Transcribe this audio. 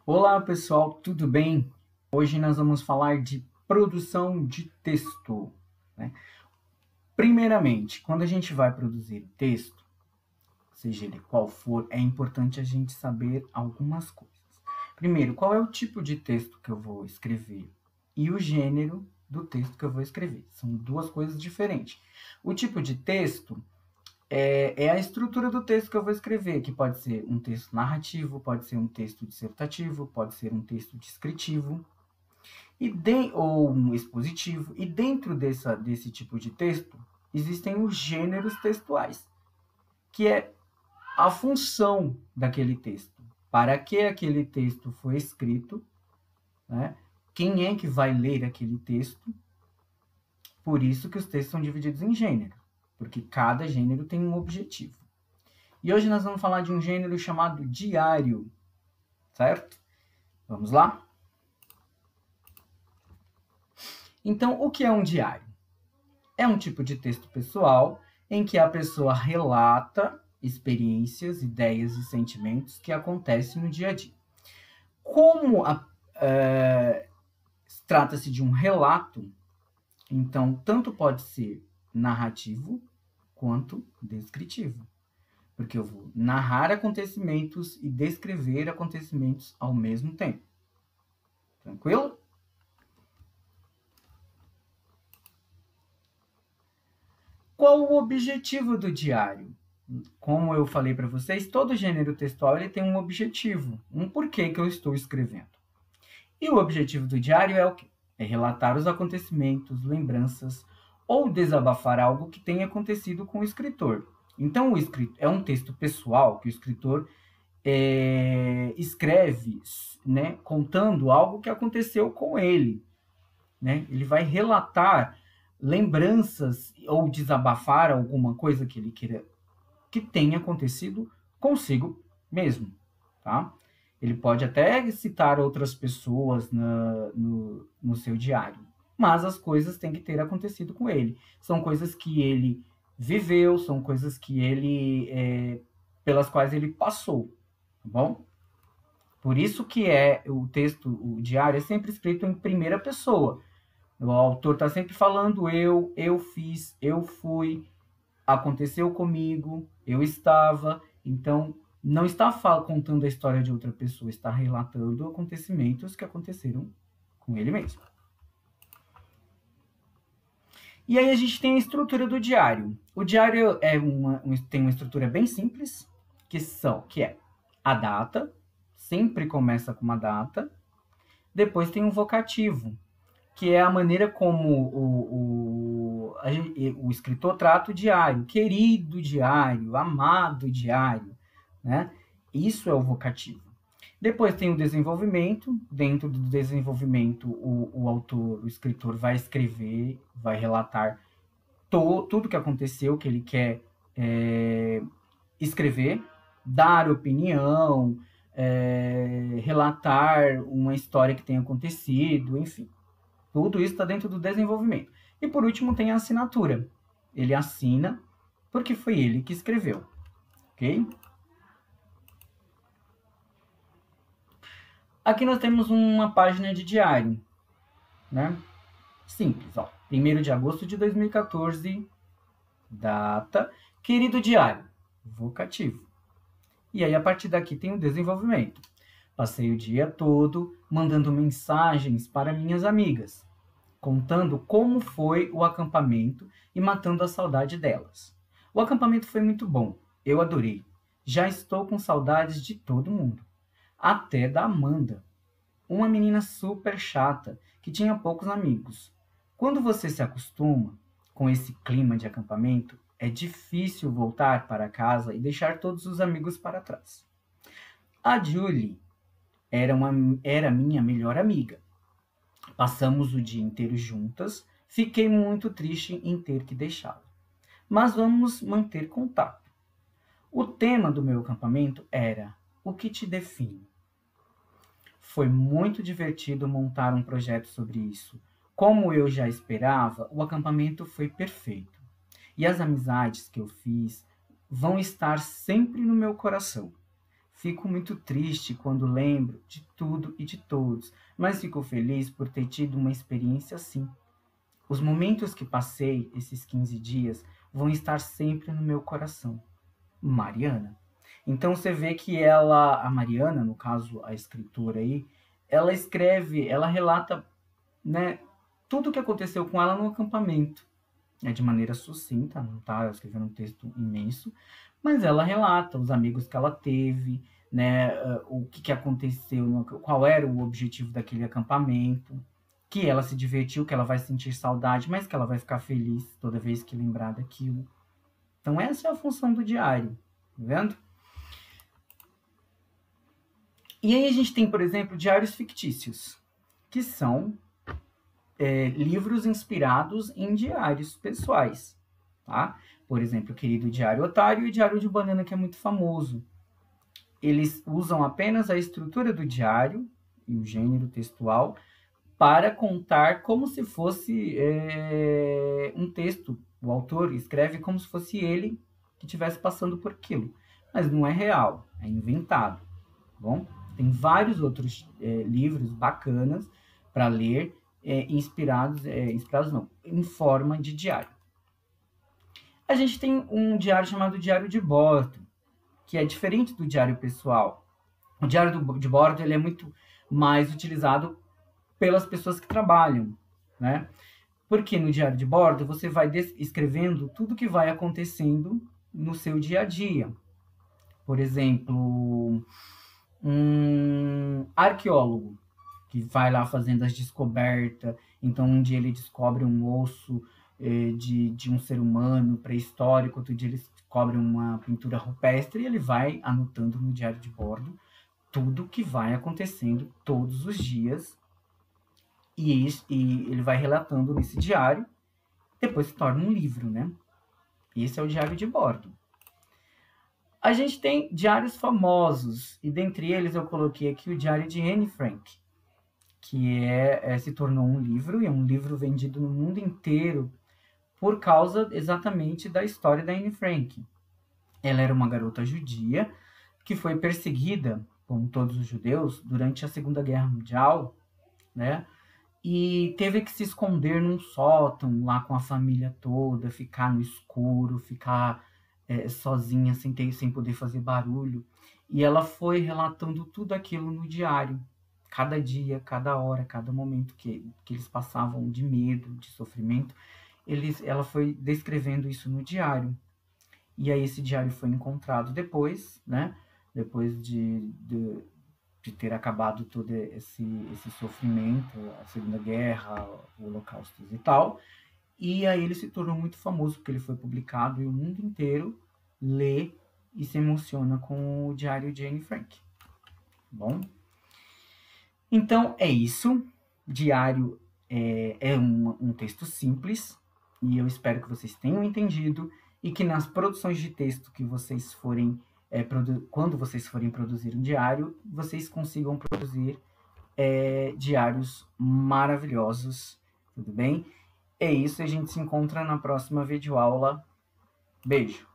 Olá pessoal, tudo bem? Hoje nós vamos falar de produção de texto, né? Primeiramente, quando a gente vai produzir texto, seja ele qual for, é importante a gente saber algumas coisas. Primeiro, qual é o tipo de texto que eu vou escrever e o gênero do texto que eu vou escrever. São duas coisas diferentes. O tipo de texto é a estrutura do texto que eu vou escrever, que pode ser um texto narrativo, pode ser um texto dissertativo, pode ser um texto descritivo, ou um expositivo. E dentro desse tipo de texto, existem os gêneros textuais, que é a função daquele texto. Para que aquele texto foi escrito, né? Quem é que vai ler aquele texto? Por isso que os textos são divididos em gênero, porque cada gênero tem um objetivo. E hoje nós vamos falar de um gênero chamado diário, certo? Vamos lá? Então, o que é um diário? É um tipo de texto pessoal em que a pessoa relata experiências, ideias e sentimentos que acontecem no dia a dia. Como trata-se de um relato, então tanto pode ser narrativo quanto descritivo, porque eu vou narrar acontecimentos e descrever acontecimentos ao mesmo tempo. Tranquilo? Qual o objetivo do diário? Como eu falei para vocês, todo gênero textual ele tem um objetivo, um porquê que eu estou escrevendo. E o objetivo do diário é o quê? É relatar os acontecimentos, lembranças ou desabafar algo que tenha acontecido com o escritor. Então, é um texto pessoal que o escritor escreve, né, contando algo que aconteceu com ele. Né? Ele vai relatar lembranças ou desabafar alguma coisa que ele queira que tenha acontecido consigo mesmo, tá? Ele pode até citar outras pessoas no seu diário, mas as coisas têm que ter acontecido com ele. São coisas que ele viveu, são coisas que pelas quais ele passou, tá bom? Por isso que o texto, o diário é sempre escrito em primeira pessoa. O autor está sempre falando eu fiz, eu fui, aconteceu comigo, eu estava. Então, não está contando a história de outra pessoa, está relatando acontecimentos que aconteceram com ele mesmo. E aí a gente tem a estrutura do diário. O diário tem uma estrutura bem simples, que é a data, sempre começa com uma data, depois tem um vocativo, que é a maneira como o escritor trata o diário, querido diário, amado diário, né? Isso é o vocativo. Depois tem o desenvolvimento. Dentro do desenvolvimento, o autor, o escritor vai escrever, vai relatar tudo que aconteceu, que ele quer escrever, dar opinião, relatar uma história que tenha acontecido, enfim. Tudo isso está dentro do desenvolvimento. E por último tem a assinatura. Ele assina porque foi ele que escreveu, ok? Aqui nós temos uma página de diário, né? Simples, ó. 1º de agosto de 2014, data, querido diário, vocativo. E aí a partir daqui tem o desenvolvimento. Passei o dia todo mandando mensagens para minhas amigas, contando como foi o acampamento e matando a saudade delas. O acampamento foi muito bom, eu adorei. Já estou com saudades de todo mundo, até da Amanda, uma menina super chata que tinha poucos amigos. Quando você se acostuma com esse clima de acampamento, é difícil voltar para casa e deixar todos os amigos para trás. A Julie era minha melhor amiga. Passamos o dia inteiro juntas. Fiquei muito triste em ter que deixá-la. Mas vamos manter contato. O tema do meu acampamento era o que te define. Foi muito divertido montar um projeto sobre isso. Como eu já esperava, o acampamento foi perfeito. E as amizades que eu fiz vão estar sempre no meu coração. Fico muito triste quando lembro de tudo e de todos, mas fico feliz por ter tido uma experiência assim. Os momentos que passei esses 15 dias vão estar sempre no meu coração. Mariana. Então você vê que ela, a Mariana, no caso a escritora aí, ela escreve, ela relata, né, tudo o que aconteceu com ela no acampamento, né, de maneira sucinta, não tá escrevendo um texto imenso, mas ela relata os amigos que ela teve, né, o que aconteceu, qual era o objetivo daquele acampamento, que ela se divertiu, que ela vai sentir saudade, mas que ela vai ficar feliz toda vez que lembrar daquilo. Então essa é a função do diário, tá vendo? E aí a gente tem, por exemplo, diários fictícios, que são livros inspirados em diários pessoais, tá? Por exemplo, o querido Diário Otário e o Diário de Banana, que é muito famoso. Eles usam apenas a estrutura do diário e o gênero textual para contar como se fosse um texto. O autor escreve como se fosse ele que estivesse passando por aquilo. Mas não é real, é inventado. Tá bom? Tem vários outros livros bacanas para ler, inspirados não, em forma de diário. A gente tem um diário chamado Diário de Bordo, que é diferente do diário pessoal. O diário de bordo ele é muito mais utilizado pelas pessoas que trabalham, né? Porque no diário de bordo você vai escrevendo tudo que vai acontecendo no seu dia a dia. Por exemplo, um arqueólogo que vai lá fazendo as descobertas. Então, um dia ele descobre um osso de um ser humano pré-histórico, outro dia ele descobre uma pintura rupestre e ele vai anotando no diário de bordo tudo que vai acontecendo todos os dias e ele vai relatando nesse diário, depois se torna um livro, né? Esse é o diário de bordo. A gente tem diários famosos, e dentre eles eu coloquei aqui o diário de Anne Frank, que se tornou um livro, e é um livro vendido no mundo inteiro por causa exatamente da história da Anne Frank. Ela era uma garota judia que foi perseguida, como todos os judeus, durante a Segunda Guerra Mundial, né? E teve que se esconder num sótão lá com a família toda, ficar no escuro, ficar sozinha, sem poder fazer barulho. E ela foi relatando tudo aquilo no diário. Cada dia, cada hora, cada momento que eles passavam de medo, de sofrimento, ela foi descrevendo isso no diário. E aí esse diário foi encontrado depois, né? Depois de ter acabado todo esse sofrimento, a Segunda Guerra, o Holocausto e tal. E aí ele se tornou muito famoso, porque ele foi publicado e o mundo inteiro lê e se emociona com o diário de Anne Frank. Bom? Então, é isso. Diário é um texto simples, e eu espero que vocês tenham entendido, e que nas produções de texto que vocês forem quando vocês forem produzir um diário, vocês consigam produzir diários maravilhosos, tudo bem? É isso, a gente se encontra na próxima videoaula. Beijo!